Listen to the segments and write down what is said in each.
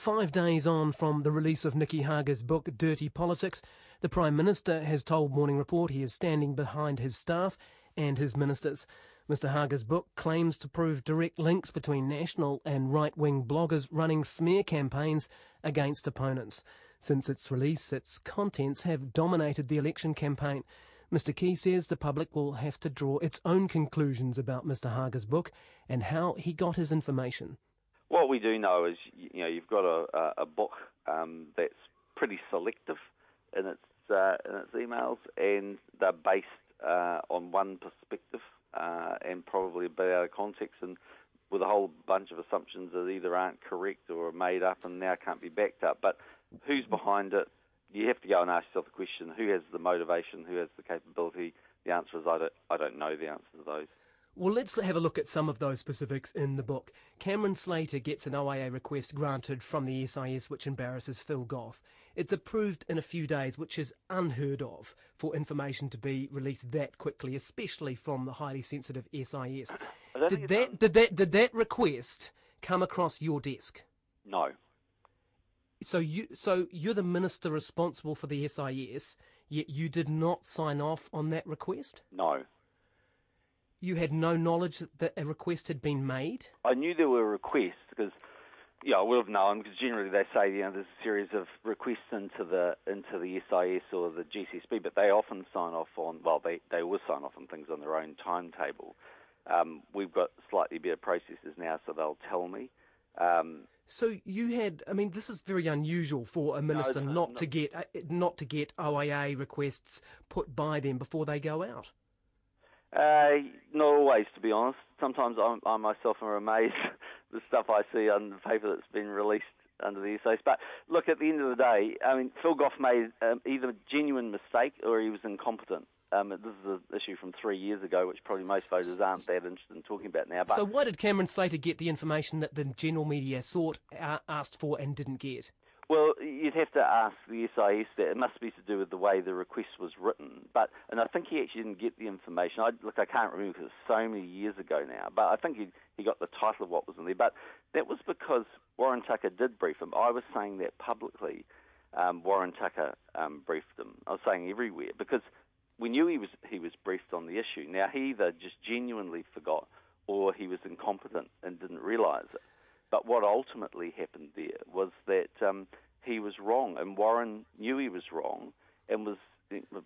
5 days on from the release of Nicky Hager's book, Dirty Politics, the Prime Minister has told Morning Report he is standing behind his staff and his ministers. Mr Hager's book claims to prove direct links between national and right-wing bloggers running smear campaigns against opponents. Since its release, its contents have dominated the election campaign. Mr Key says the public will have to draw its own conclusions about Mr Hager's book and how he got his information. What we do know is, you've got a book that's pretty selective in its emails, and they're based on one perspective and probably a bit out of context, and with a whole bunch of assumptions that either aren't correct or are made up and now can't be backed up. But who's behind it? You have to go and ask yourself the question: who has the motivation? Who has the capability? The answer is I don't know the answer to those. Well, let's have a look at some of those specifics in the book. Cameron Slater gets an OIA request granted from the SIS, which embarrasses Phil Goff. It's approved in a few days, which is unheard of for information to be released that quickly, especially from the highly sensitive SIS. Did that request come across your desk? No. So you're the minister responsible for the SIS, yet you did not sign off on that request? No. You had no knowledge that a request had been made? I knew there were requests because, I would have known, because generally they say, there's a series of requests into the SIS or the GCSB, but they often sign off on, they always sign off on things on their own timetable. We've got slightly better processes now, so they'll tell me. So you had, this is very unusual for a minister not to get OIA requests put by them before they go out. Not always, to be honest. Sometimes I myself am amazed the stuff I see on the paper that's been released under the SIS. But look, at the end of the day, Phil Goff made either a genuine mistake or he was incompetent. This is an issue from 3 years ago, which probably most voters aren't that interested in talking about now. But so why did Cameron Slater get the information that the general media asked for and didn't get? Well, you'd have to ask the SIS that. It must be to do with the way the request was written. And I think he actually didn't get the information. I can't remember because it's so many years ago now, but I think he got the title of what was in there. But that was because Warren Tucker did brief him. I was saying that publicly. Warren Tucker briefed him. I was saying everywhere because we knew he was briefed on the issue. Now, he either just genuinely forgot or he was incompetent and didn't realise it. But what ultimately happened there was that he was wrong, and Warren knew he was wrong and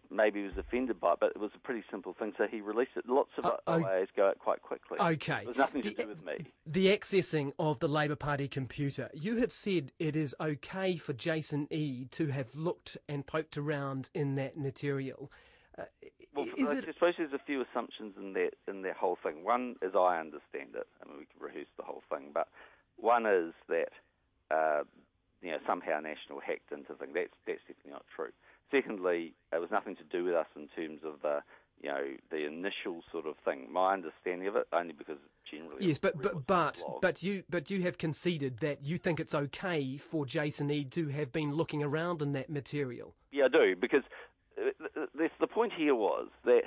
maybe he was offended by it, but it was a pretty simple thing, so he released it. Lots of OIAs go out quite quickly. Okay. It was nothing to do with me. The accessing of the Labour Party computer. You have said it is okay for Jason Eade to have looked and poked around in that material. I suppose there's a few assumptions in that whole thing. One, as I understand it, we can rehearse the whole thing, but one is that somehow National hacked into things. That's definitely not true. Secondly, it was nothing to do with us in terms of the initial sort of thing. My understanding of it, only because generally yes, but you have conceded that you think it's okay for Jason Eade to have been looking around in that material. Yeah, I do, because the point here was that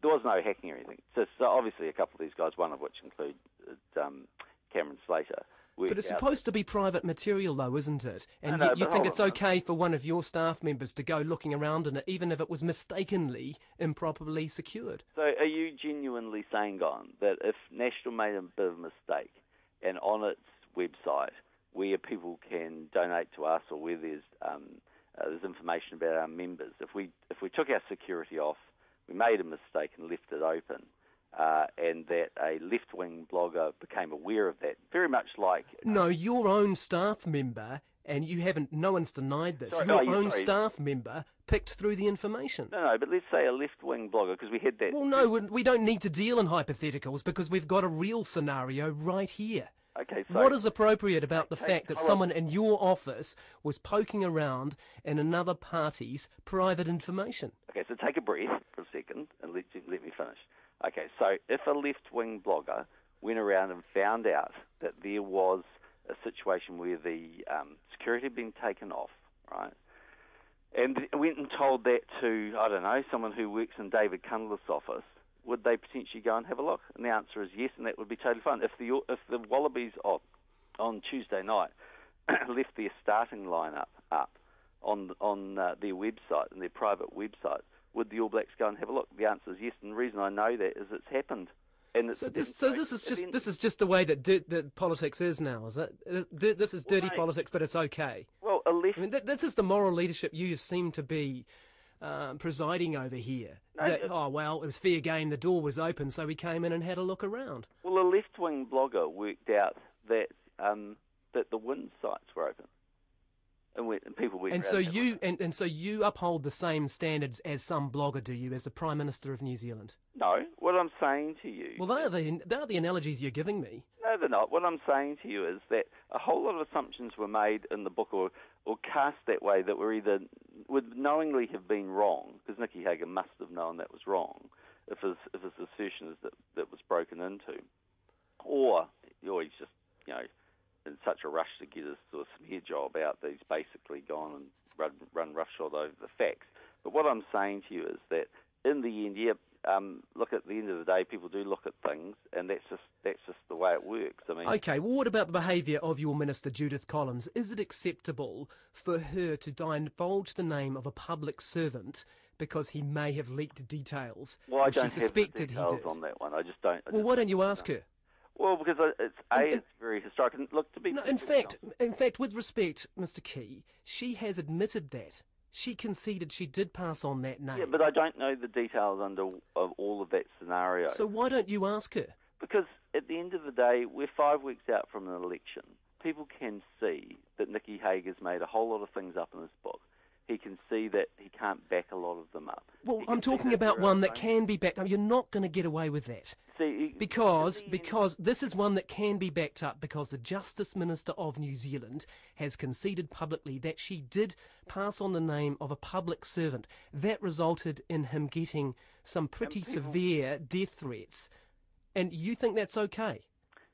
there was no hacking or anything. So obviously a couple of these guys, one of which include Cameron Slater. But it's supposed to be private material, though, isn't it? And you think it's okay for one of your staff members to go looking around in it, even if it was mistakenly, improperly secured? So are you genuinely saying, Guyon, that if National made a bit of a mistake and on its website where people can donate to us or where there's information about our members, if we took our security off, we made a mistake and left it open, and that a left-wing blogger became aware of that, very much like... No, your own staff member, and no one's denied this, staff member picked through the information. No, but let's say a left-wing blogger, because we had that... Well, no, we don't need to deal in hypotheticals because we've got a real scenario right here. Okay, so what is appropriate about the fact that someone in your office was poking around in another party's private information? Okay, so take a breath for a second and let me finish. Okay, so if a left-wing blogger went around and found out that there was a situation where the security had been taken off, right, and went and told that to, I don't know, someone who works in David Cunliffe's office, would they potentially go and have a look? And the answer is yes, and that would be totally fine. If the Wallabies on Tuesday night left their starting lineup up on their website, and their private website, would the All Blacks go and have a look? The answer is yes, and the reason I know that is it's happened. And this is just the way that politics is now, is it? This is dirty politics, but it's okay. Well, this is the moral leadership you seem to be presiding over here. It was fair game, the door was open, so we came in and had a look around. Well, a left-wing blogger worked out that that the WIN sites were open. And people went and so you uphold the same standards as some blogger, do you, as the Prime Minister of New Zealand? No, what I'm saying to you... Well, they are the analogies you're giving me. No, they're not. What I'm saying to you is that a whole lot of assumptions were made in the book or cast that way that would knowingly have been wrong, because Nicky Hager must have known that was wrong if his assertion is that was broken into. Or he's just, in such a rush to get his sort of smear job out that he's basically gone and run roughshod over the facts. But what I'm saying to you is that in the end, look, at the end of the day, people do look at things, and that's just the way it works. I mean, okay. Well, what about the behaviour of your minister, Judith Collins? Is it acceptable for her to divulge the name of a public servant because he may have leaked details? Well, I don't she suspected have the details he did. on that one. I just don't. Well, why don't you ask her? Well, because it's very historic. And look, to be in fact, with respect, Mr. Key, she has admitted that. She conceded she did pass on that name. Yeah, but I don't know the details of all of that scenario. So why don't you ask her? Because at the end of the day, we're 5 weeks out from an election. People can see that Nicky Hager's made a whole lot of things up in his book. He can see that he can't back a lot of them up. Well, I'm talking about one that can be backed up. You're not going to get away with that. Because this is one that can be backed up, because the Justice Minister of New Zealand has conceded publicly that she did pass on the name of a public servant. That resulted in him getting some pretty severe death threats. And you think that's okay?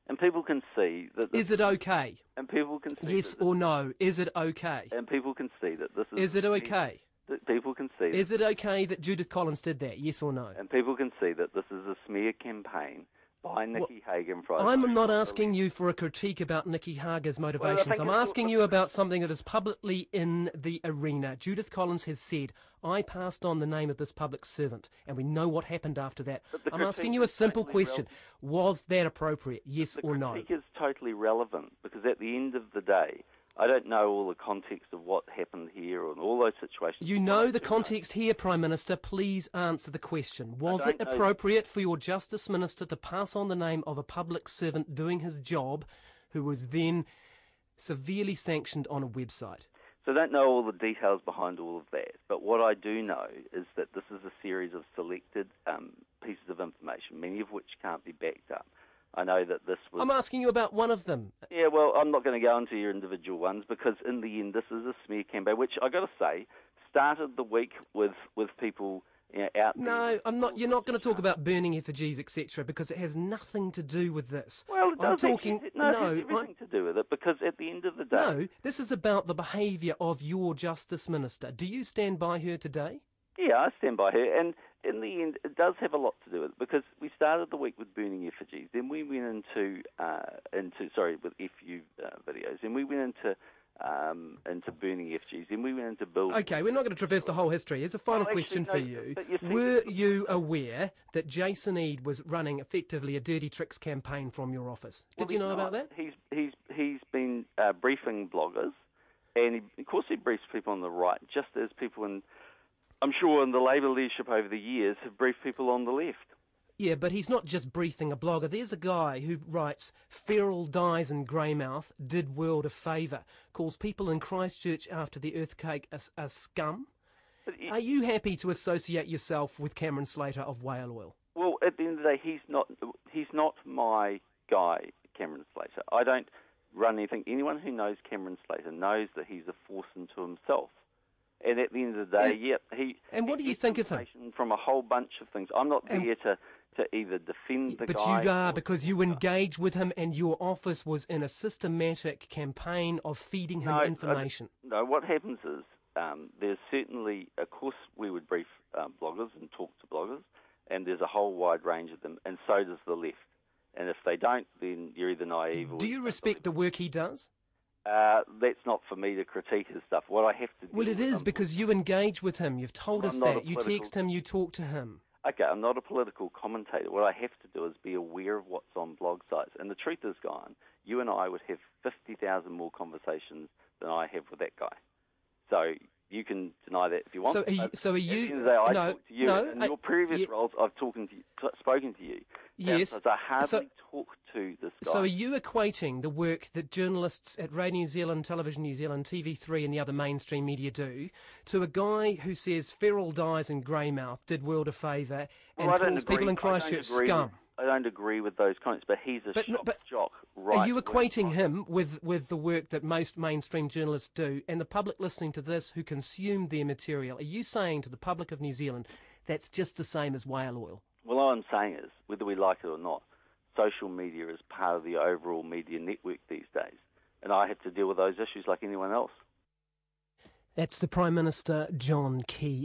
And people can see that... Is it okay? And people can see... Yes or no, is it okay? And people can see that this is... Is it okay? That people can see... Is it okay that Judith Collins did that, yes or no? And people can see that this is a smear campaign by Nicky Hager and Friday. I'm not asking you for a critique about Nicky Hager's motivations. I'm asking you about something that is publicly in the arena. Judith Collins has said, I passed on the name of this public servant, and we know what happened after that. I'm asking you a simple question. Was that appropriate, yes or no? The critique is totally relevant, because at the end of the day, I don't know all the context of what happened here and all those situations. You know the context here, Prime Minister. Please answer the question. Was it appropriate for your Justice Minister to pass on the name of a public servant doing his job who was then severely sanctioned on a website? So I don't know all the details behind all of that, but what I do know is that this is a series of selected pieces of information, many of which can't be backed up. I know that this was... I'm asking you about one of them. Yeah, well, I'm not going to go into your individual ones, because in the end, this is a smear campaign, which I got to say started the week with people out. No, I'm not. You're not going to talk about burning effigies, etc., because it has nothing to do with this. Well, it does. It has everything to do with it, because at the end of the day, no, this is about the behaviour of your Justice Minister. Do you stand by her today? Yeah, I stand by her, and in the end, it does have a lot to do with it, because we started the week with burning effigies, then we went into with FU videos, then we went into burning effigies, then we went into building. Okay, we're not going to traverse the whole history. Here's a final question for you. Were you aware that Jason Eade was running effectively a dirty tricks campaign from your office? Did you know about that? He's been briefing bloggers, and of course he briefs people on the right, just as people in... I'm sure in the Labour leadership over the years have briefed people on the left. Yeah, but he's not just briefing a blogger. There's a guy who writes, Feral dies in Greymouth, did world a favour, calls people in Christchurch after the earthquake a scum. Are you happy to associate yourself with Cameron Slater of Whale Oil? Well, at the end of the day, he's not my guy, Cameron Slater. I don't run anything. Anyone who knows Cameron Slater knows that he's a force unto himself. And at the end of the day, And what do you think of him? From a whole bunch of things. I'm not there to either defend the guy... But you are, because you engage with him, and your office was in a systematic campaign of feeding him information. No, what happens is, there's certainly, of course, we would brief bloggers and talk to bloggers, and there's a whole wide range of them, and so does the left. And if they don't, then you're either naive or... Do you respect the work he does? That's not for me to critique his stuff. What I have to do... Well, it is, because you engage with him. You've told us that. You text him, you talk to him. Okay, I'm not a political commentator. What I have to do is be aware of what's on blog sites. And the truth is, Guyon, you and I would have 50,000 more conversations than I have with that guy. So you can deny that if you want. So are you... At the end of the day, I talk to you. In your previous roles, I've spoken to you. Yes. I hardly talk to this guy. So are you equating the work that journalists at Radio New Zealand, Television New Zealand, TV3 and the other mainstream media do to a guy who says feral dies in Greymouth did world a favour and calls people in Christchurch scum? I don't agree with those comments, but he's a shock jock. Right? Are you equating him with the work that most mainstream journalists do and the public listening to this who consume their material? Are you saying to the public of New Zealand that's just the same as whale oil? Well, all I'm saying is, whether we like it or not, social media is part of the overall media network these days, and I have to deal with those issues like anyone else. That's the Prime Minister, John Key.